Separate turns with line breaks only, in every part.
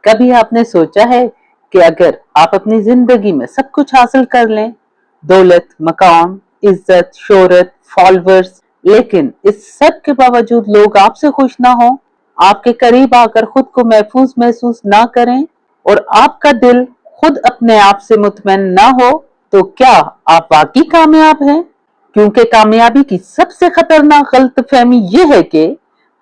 कभी आपने सोचा है कि अगर आप अपनी जिंदगी में सब कुछ हासिल कर लें, दौलत, मकाम, इज्जत, शोहरत, फॉलोअर्स, लेकिन इस सब के बावजूद लोग आपसे खुश ना हो, आपके करीब आकर खुद को महफूज महसूस ना करें और आपका दिल खुद अपने आप से मुतमईन ना हो, तो क्या आप वाकई कामयाब हैं? क्योंकि कामयाबी की सबसे खतरनाक गलतफहमी ये है कि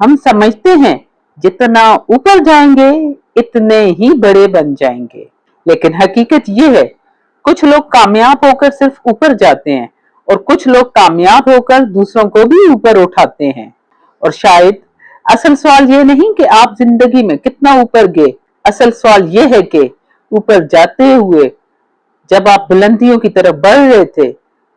हम समझते हैं जितना ऊपर जाएंगे इतने ही बड़े बन जाएंगे। लेकिन हकीकत ये है, कुछ लोग कामयाब होकर सिर्फ ऊपर जाते हैं और कुछ लोग कामयाब होकर दूसरों को भी ऊपर उठाते हैं। और शायद असल सवाल ये नहीं कि आप जिंदगी में कितना ऊपर गए, असल सवाल ये है कि ऊपर जाते हुए जब आप बुलंदियों की तरफ बढ़ रहे थे,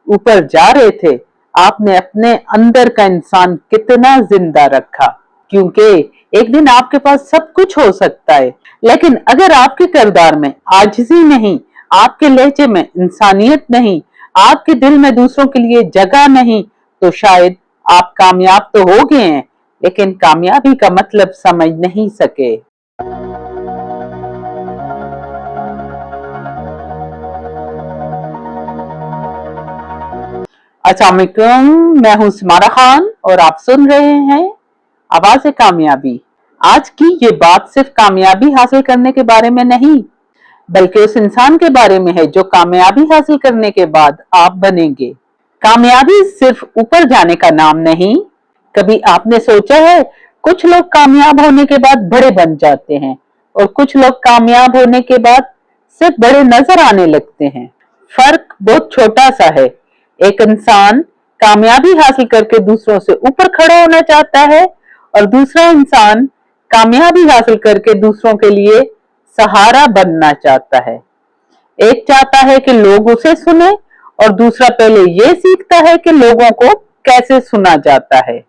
ऊपर जा रहे थे, आपने अपने अंदर का इंसान कितना जिंदा रखा। क्योंकि एक दिन आपके पास सब कुछ हो सकता है, लेकिन अगर आपके किरदार में आजिज़ी नहीं, आपके लहजे में इंसानियत नहीं, आपके दिल में दूसरों के लिए जगह नहीं, तो शायद आप कामयाब तो हो गए हैं, लेकिन कामयाबी का मतलब समझ नहीं सके। अस्सलाम वालेकुम, मैं हूँ समारा खान और आप सुन रहे हैं आवाज़ कामयाबी। आज की ये बात सिर्फ कामयाबी हासिल करने के बारे में नहीं, बल्कि उस इंसान के बारे में है जो कामयाबी हासिल करने के बाद आप बनेंगे। कामयाबी सिर्फ ऊपर जाने का नाम नहीं। कभी आपने सोचा है, कुछ लोग कामयाब होने के बाद बड़े बन जाते हैं और कुछ लोग कामयाब होने के बाद सिर्फ बड़े नजर आने लगते हैं। फर्क बहुत छोटा सा है। एक इंसान कामयाबी हासिल करके दूसरों से ऊपर खड़ा होना चाहता है और दूसरा इंसान कामयाबी हासिल करके दूसरों के लिए सहारा बनना चाहता है। एक चाहता है कि लोग उसे सुने और दूसरा पहले ये सीखता है कि लोगों को कैसे सुना जाता है।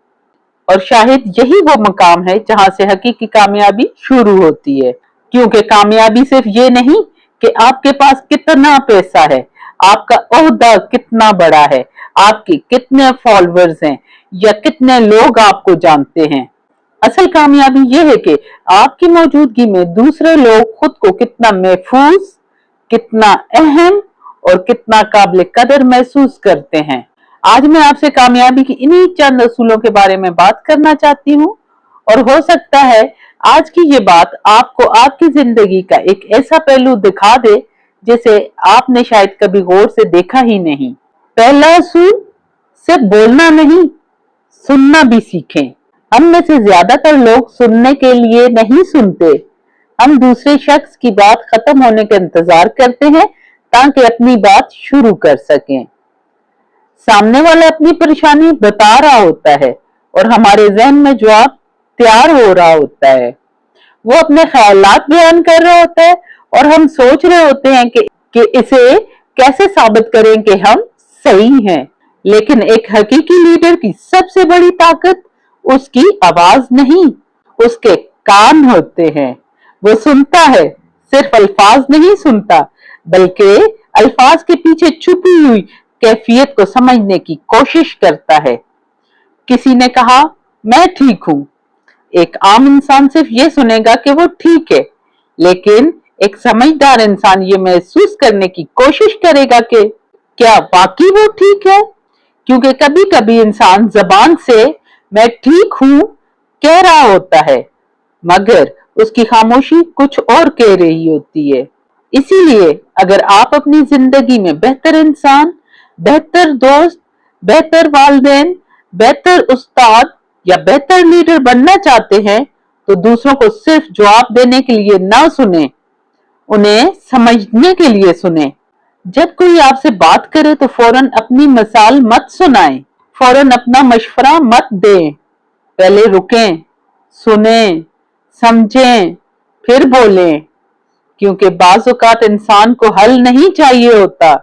और शायद यही वो मकाम है जहां से हकीकी कामयाबी शुरू होती है। क्योंकि कामयाबी सिर्फ ये नहीं कि आपके पास कितना पैसा है, आपका ओहदा कितना बड़ा है, आपके कितने फॉलोअर्स हैं या कितने लोग आपको जानते हैं। असल कामयाबी यह है कि आपकी मौजूदगी में दूसरे लोग खुद को कितना महफूज, कितना अहम और कितना काबिल कदर महसूस करते हैं। आज मैं आपसे कामयाबी की इन्हीं चंद असूलों के बारे में बात करना चाहती हूँ और हो सकता है आज की ये बात आपको आपकी जिंदगी का एक ऐसा पहलू दिखा दे जिसे आपने शायद कभी गौर से देखा ही नहीं। पहला असूल, सिर्फ बोलना नहीं, सुनना भी सीखें। हम में से ज्यादातर लोग सुनने के लिए नहीं सुनते, हम दूसरे शख्स की बात खत्म होने का इंतजार करते हैं ताकि अपनी बात शुरू कर सकें। सामने वाला अपनी परेशानी बता रहा होता है और हमारे जहन में जवाब तैयार हो रहा होता है। वो अपने ख्यालात बयान कर रहा होता है और हम सोच रहे होते हैं कि इसे कैसे साबित करें कि हम सही हैं। लेकिन एक हकीकी लीडर की सबसे बड़ी ताकत उसकी आवाज नहीं, उसके कान होते हैं। वो सुनता है, सिर्फ अल्फाज नहीं सुनता, बल्कि अल्फाज के पीछे छुपी हुई कैफियत को समझने की कोशिश करता है। किसी ने कहा, मैं ठीक हूं। एक आम इंसान सिर्फ ये सुनेगा कि वो ठीक है, लेकिन एक समझदार इंसान ये महसूस करने की कोशिश करेगा कि क्या वाकई वो ठीक है। क्योंकि कभी कभी इंसान जबान से मैं ठीक हूं कह रहा होता है, मगर उसकी खामोशी कुछ और कह रही होती है। इसीलिए अगर आप अपनी जिंदगी में बेहतर इंसान, बेहतर दोस्त, बेहतर वालिदैन, बेहतर उस्ताद या बेहतर लीडर बनना चाहते हैं, तो दूसरों को सिर्फ जवाब देने के लिए ना सुने, उन्हें समझने के लिए सुने। जब कोई आपसे बात करे तो फौरन अपनी मिसाल मत सुनाएं, फौरन अपना मशवरा मत दें। पहले रुकें, सुनें, समझें, फिर बोलें। क्योंकि बाज़ औक़ात इंसान को हल नहीं चाहिए होता,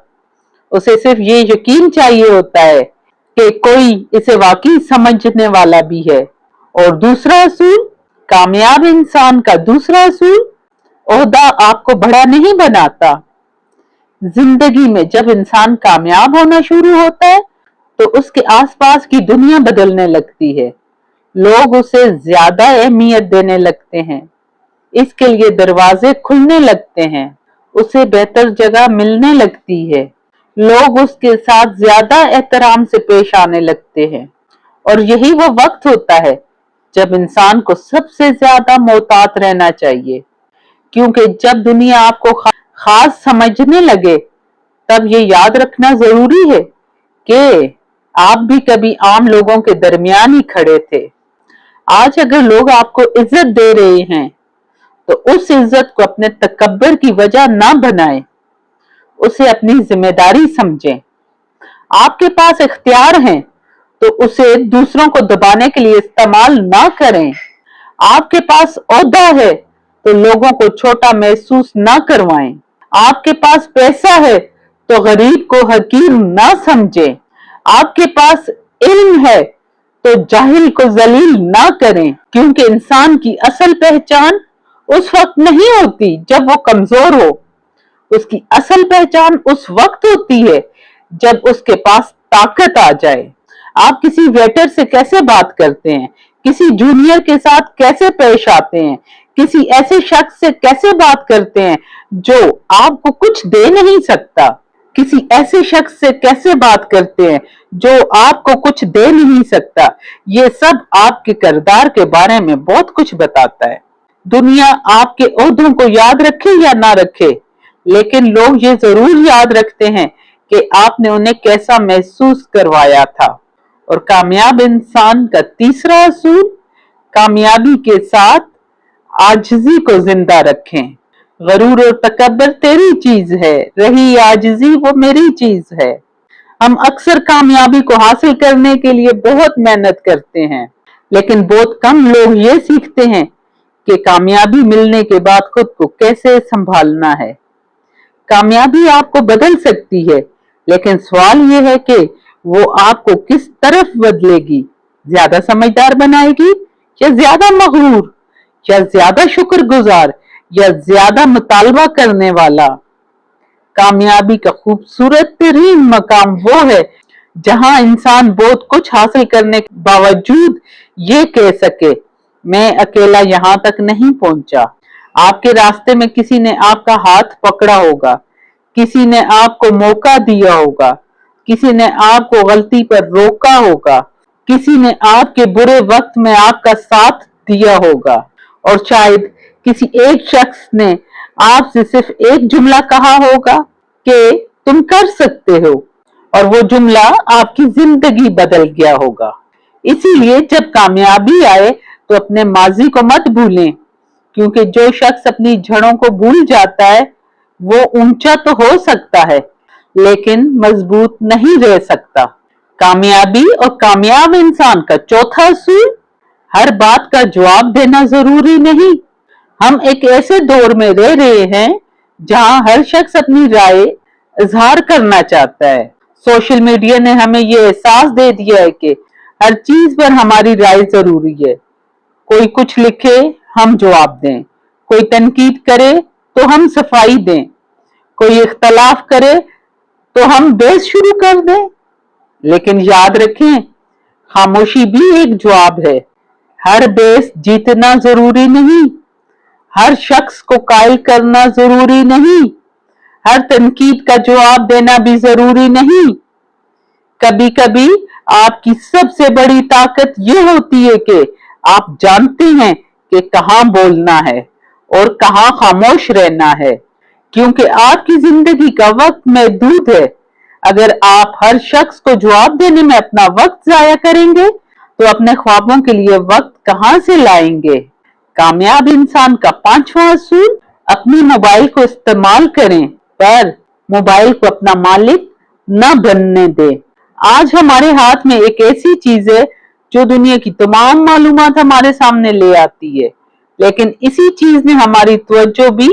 उसे सिर्फ ये यकीन चाहिए होता है कि कोई इसे वाकई समझने वाला भी है। और दूसरा असूल, कामयाब इंसान का दूसरा असूल, ओहदा आपको बड़ा नहीं बनाता। जिंदगी में जब इंसान कामयाब होना शुरू होता है तो उसके आसपास की दुनिया बदलने लगती है। लोग उसे ज्यादा अहमियत देने लगते हैं, इसके लिए दरवाजे खुलने लगते हैं, उसे बेहतर जगह मिलने लगती है, लोग उसके साथ ज्यादा एहतराम से पेश आने लगते हैं। और यही वो वक्त होता है जब इंसान को सबसे ज्यादा मोहतात रहना चाहिए, क्योंकि जब दुनिया आपको खास समझने लगे तब ये याद रखना जरूरी है कि आप भी कभी आम लोगों के दरमियान ही खड़े थे। आज अगर लोग आपको इज्जत दे रहे हैं तो उस इज्जत को अपने तकब्बर की वजह ना बनाएं, उसे अपनी जिम्मेदारी समझें। आपके पास इख्तियार है तो उसे दूसरों को दबाने के लिए इस्तेमाल ना करें। आपके पास ओहदा है तो लोगों को छोटा महसूस ना करवाएं। आपके पास पैसा है तो गरीब को हकीर ना समझें। आपके पास इल्म है तो जाहिल को जलील ना करें, क्योंकि इंसान की असल पहचान उस वक्त नहीं होती जब वो कमजोर हो। उसकी असल पहचान उस वक्त होती है जब उसके पास ताकत आ जाए। आप किसी वेटर से कैसे बात करते हैं, किसी जूनियर के साथ कैसे पेश आते हैं, किसी ऐसे शख्स से कैसे बात करते हैं जो आपको कुछ दे नहीं सकता, किसी ऐसे शख्स से कैसे बात करते हैं जो आपको कुछ दे नहीं सकता, ये सब आपके किरदार के बारे में बहुत कुछ बताता है। दुनिया आपके ओहदों को याद रखे या ना रखे, लेकिन लोग ये जरूर याद रखते हैं कि आपने उन्हें कैसा महसूस करवाया था। और कामयाब इंसान का तीसरा असूल, कामयाबी के साथ आजिजी को जिंदा रखें। गरूर और तकब्बर तेरी चीज है, रही आजिजी वो मेरी चीज है। हम अक्सर कामयाबी को हासिल करने के लिए बहुत मेहनत करते हैं, लेकिन बहुत कम लोग ये सीखते हैं कि कामयाबी मिलने के बाद खुद को कैसे संभालना है। कामयाबी आपको बदल सकती है, लेकिन सवाल यह है कि वो आपको किस तरफ बदलेगी, ज्यादा समझदार बनाएगी या ज्यादा मगरूर, या ज्यादा शुक्रगुजार, या ज्यादा मुतालबा करने वाला। कामयाबी का खूबसूरत तरीन मकाम वो है जहां इंसान बहुत कुछ हासिल करने के बावजूद ये कह सके, मैं अकेला यहां तक नहीं पहुंचा। आपके रास्ते में किसी ने आपका हाथ पकड़ा होगा, किसी ने आपको मौका दिया होगा, किसी ने आपको गलती पर रोका होगा, किसी ने आपके बुरे वक्त में आपका साथ दिया होगा, और शायद किसी एक शख्स ने आपसे सिर्फ एक जुमला कहा होगा कि तुम कर सकते हो, और वो जुमला आपकी जिंदगी बदल गया होगा। इसीलिए जब कामयाबी आए तो अपने माजी को मत भूलें, क्योंकि जो शख्स अपनी जड़ों को भूल जाता है वो ऊंचा तो हो सकता है लेकिन मजबूत नहीं रह सकता। कामयाबी और कामयाब इंसान का चौथा असूल, हर बात का जवाब देना जरूरी नहीं। हम एक ऐसे दौर में रह रहे हैं जहां हर शख्स अपनी राय इजहार करना चाहता है। सोशल मीडिया ने हमें ये एहसास दे दिया है कि हर चीज पर हमारी राय जरूरी है। कोई कुछ लिखे हम जवाब दें, कोई तनकीद करे तो हम सफाई दें, कोई इख्तलाफ करे तो हम बहस शुरू कर दें। लेकिन याद रखें, खामोशी भी एक जवाब है। हर बहस जीतना जरूरी नहीं, हर शख्स को कायल करना जरूरी नहीं, हर तनकीद का जवाब देना भी जरूरी नहीं। कभी कभी आपकी सबसे बड़ी ताकत यह होती है कि आप जानते हैं कि कहां बोलना है और कहां खामोश रहना है, क्योंकि आपकी जिंदगी का वक्त महदूद है। अगर आप हर शख्स को जवाब देने में अपना वक्त जाया करेंगे तो अपने ख्वाबों के लिए वक्त कहां से लाएंगे। कामयाब इंसान का पांचवा असूल, अपनी मोबाइल को इस्तेमाल करें पर मोबाइल को अपना मालिक न बनने दें। आज हमारे हाथ में एक ऐसी चीज है जो दुनिया की तमाम मालूमात हमारे सामने ले आती है, लेकिन इसी चीज ने हमारी तवज्जो भी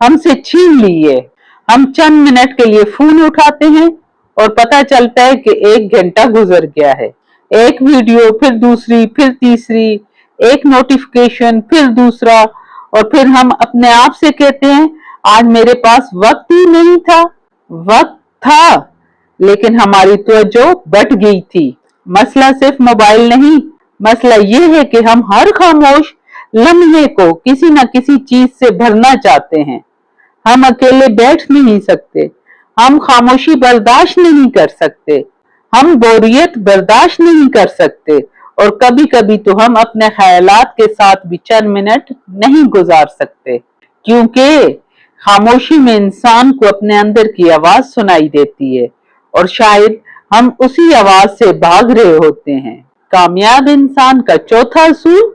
हमसे छीन ली है। हम चंद मिनट के लिए फोन उठाते हैं और पता चलता है कि 1 घंटा गुजर गया है। एक वीडियो, फिर दूसरी, फिर तीसरी, एक नोटिफिकेशन, फिर दूसरा, और फिर हम अपने आप से कहते हैं आज मेरे पास वक्त ही नहीं था। वक्त था लेकिन हमारी तवज्जो बट गई थी। मसला सिर्फ मोबाइल नहीं, मसला ये है कि हम हर खामोश लम्हे को किसी न किसी चीज से भरना चाहते हैं। हम अकेले बैठ नहीं सकते, हम खामोशी बर्दाश्त नहीं कर सकते, हम बोरियत बर्दाश्त नहीं कर सकते, और कभी कभी तो हम अपने ख्यालात के साथ भी चंद मिनट नहीं गुजार सकते, क्योंकि खामोशी में इंसान को अपने अंदर की आवाज सुनाई देती है और शायद हम उसी आवाज से भाग रहे होते हैं। कामयाब इंसान का चौथा असूल,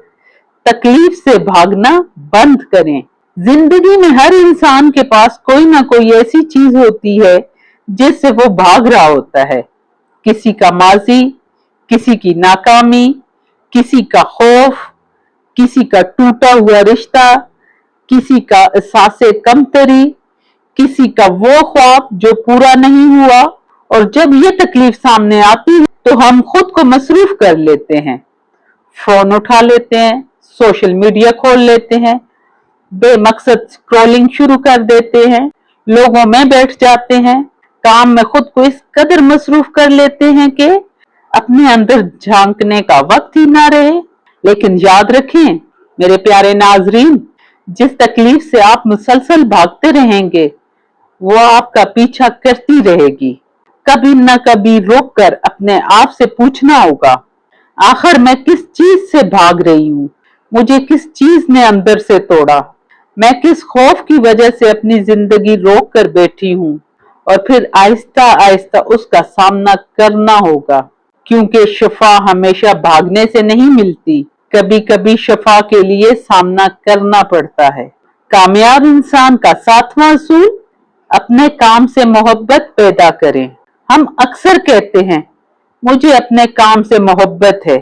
तकलीफ से भागना बंद करें। जिंदगी में हर इंसान के पास कोई ना कोई ऐसी चीज होती है जिससे वो भाग रहा होता है। किसी का माजी, किसी की नाकामी, किसी का खौफ, किसी का टूटा हुआ रिश्ता, किसी का एहसासे कमतरी, किसी का वो ख्वाब जो पूरा नहीं हुआ। और जब ये तकलीफ सामने आती है तो हम खुद को मसरूफ कर लेते हैं, फोन उठा लेते हैं, सोशल मीडिया खोल लेते हैं, बेमकसद स्क्रॉलिंग शुरू कर देते हैं, लोगों में बैठ जाते हैं, काम में खुद को इस कदर मसरूफ कर लेते हैं कि अपने अंदर झांकने का वक्त ही ना रहे। लेकिन याद रखें मेरे प्यारे नाजरीन, जिस तकलीफ से आप मुसलसल भागते रहेंगे वो आपका पीछा करती रहेगी। कभी न कभी रोक कर अपने आप से पूछना होगा, आखिर मैं किस चीज से भाग रही हूँ, मुझे किस चीज ने अंदर से तोड़ा, मैं किस खौफ की वजह से अपनी जिंदगी रोक कर बैठी हूँ। और फिर आहिस्ता आहिस्ता उसका सामना करना होगा, क्योंकि शिफा हमेशा भागने से नहीं मिलती, कभी कभी शिफा के लिए सामना करना पड़ता है। कामयाब इंसान का सातवां असूल, अपने काम से मोहब्बत पैदा करें। हम अक्सर कहते हैं मुझे अपने काम से मोहब्बत है,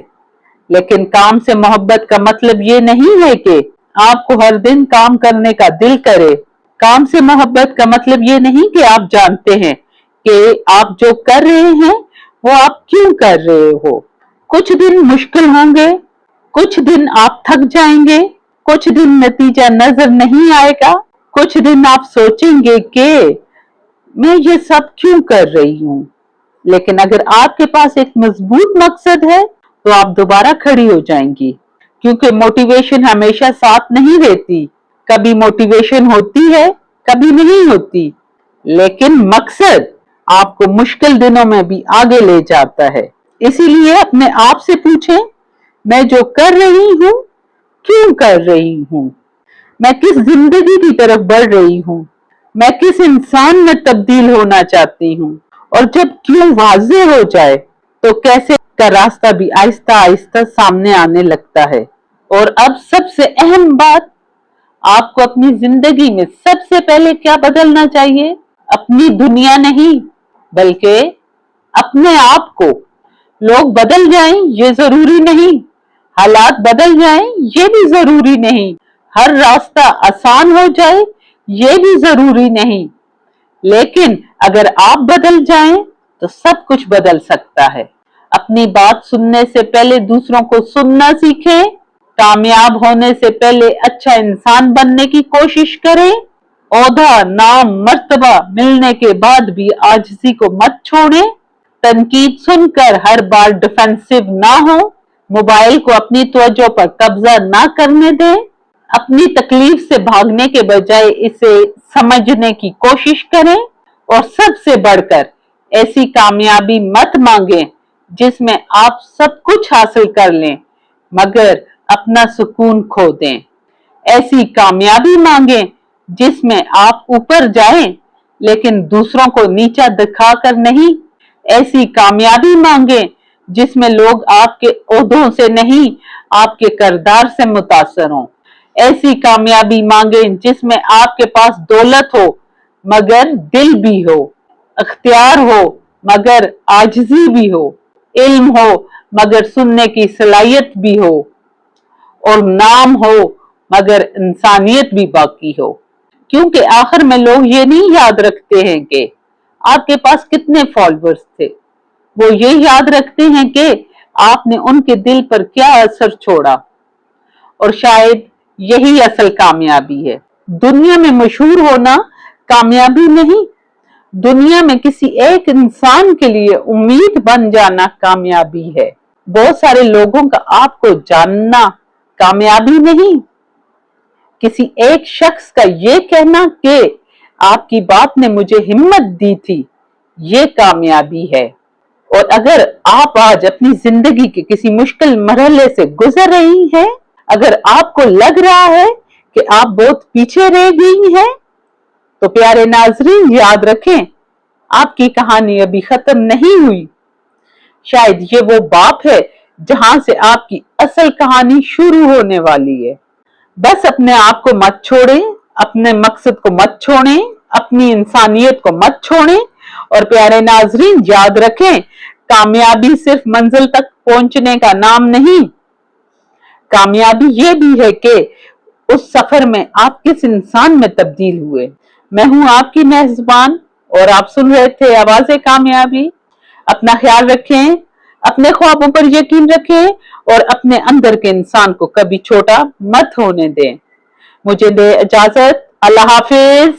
लेकिन काम से मोहब्बत का मतलब ये नहीं है कि आपको हर दिन काम करने का दिल करे। काम से मोहब्बत का मतलब ये नहीं कि आप जानते हैं कि आप जो कर रहे हैं वो आप क्यों कर रहे हो। कुछ दिन मुश्किल होंगे, कुछ दिन आप थक जाएंगे, कुछ दिन नतीजा नजर नहीं आएगा, कुछ दिन आप सोचेंगे कि मैं ये सब क्यों कर रही हूँ। लेकिन अगर आपके पास एक मजबूत मकसद है तो आप दोबारा खड़ी हो जाएंगी, क्योंकि मोटिवेशन हमेशा साथ नहीं रहती। कभी मोटिवेशन होती है, कभी नहीं होती, लेकिन मकसद आपको मुश्किल दिनों में भी आगे ले जाता है। इसीलिए अपने आप से पूछें, मैं जो कर रही हूँ क्यों कर रही हूँ, मैं किस जिंदगी की तरफ बढ़ रही हूँ, मैं किस इंसान में तब्दील होना चाहती हूँ। और जब क्यों वाज़ेह हो जाए तो कैसे का रास्ता भी आहिस्ता आहिस्ता सामने आने लगता है। और अब सबसे अहम बात, आपको अपनी जिंदगी में सबसे पहले क्या बदलना चाहिए? अपनी दुनिया नहीं, बल्कि अपने आप को। लोग बदल जाएं ये जरूरी नहीं, हालात बदल जाएं ये भी जरूरी नहीं, हर रास्ता आसान हो जाए ये भी जरूरी नहीं, लेकिन अगर आप बदल जाएं तो सब कुछ बदल सकता है। अपनी बात सुनने से पहले दूसरों को सुनना सीखें। कामयाब होने से पहले अच्छा इंसान बनने की कोशिश करें। ओहदा, नाम, मर्तबा मिलने के बाद भी आजिज़ी को मत छोड़ें। तनकीद सुनकर हर बार डिफेंसिव ना हो। मोबाइल को अपनी तवज्जो पर कब्जा ना करने दें। अपनी तकलीफ से भागने के बजाय इसे समझने की कोशिश करें। और सबसे बढ़कर ऐसी कामयाबी मत मांगें जिसमें आप सब कुछ हासिल कर लें मगर अपना सुकून खो दें। ऐसी कामयाबी मांगें जिसमें आप ऊपर जाएं लेकिन दूसरों को नीचा दिखाकर नहीं। ऐसी कामयाबी मांगें जिसमें लोग आपके ओहदों से नहीं आपके किरदार से मुतासर हों। ऐसी कामयाबी मांगें जिसमें आपके पास दौलत हो मगर दिल भी हो, अख्तियार हो मगर आजिज़ी भी हो, इल्म हो मगर सुनने की सलाहियत भी हो, और नाम हो मगर इंसानियत भी बाकी हो। क्योंकि आखिर में लोग ये नहीं याद रखते हैं कि आपके पास कितने फॉलोअर्स थे, वो ये याद रखते हैं कि आपने उनके दिल पर क्या असर छोड़ा। और शायद यही असल कामयाबी है। दुनिया में मशहूर होना कामयाबी नहीं, दुनिया में किसी एक इंसान के लिए उम्मीद बन जाना कामयाबी है। बहुत सारे लोगों का आपको जानना कामयाबी नहीं। किसी एक शख्स का ये कहना कि आपकी बात ने मुझे हिम्मत दी थी, ये कामयाबी है। और अगर आप आज अपनी जिंदगी के किसी मुश्किल मरहले से गुजर रही हैं, अगर आपको लग रहा है कि आप बहुत पीछे रह गई हैं, तो प्यारे नाजरीन याद रखें, आपकी कहानी अभी खत्म नहीं हुई। शायद ये वो बाप है जहां से आपकी असल कहानी शुरू होने वाली है। बस अपने आप को मत छोड़ें, अपने मकसद को मत छोड़ें, अपनी इंसानियत को मत छोड़ें। और प्यारे नाजरीन याद रखें, कामयाबी सिर्फ मंजिल तक पहुंचने का नाम नहीं, कामयाबी ये भी है कि उस सफर में आप किस इंसान में तब्दील हुए। मैं हूं आपकी मेजबान और आप सुन रहे थे आवाज़े कामयाबी। अपना ख्याल रखें, अपने ख्वाबों पर यकीन रखें और अपने अंदर के इंसान को कभी छोटा मत होने दें। मुझे दे इजाजत। अल्लाह हाफिज।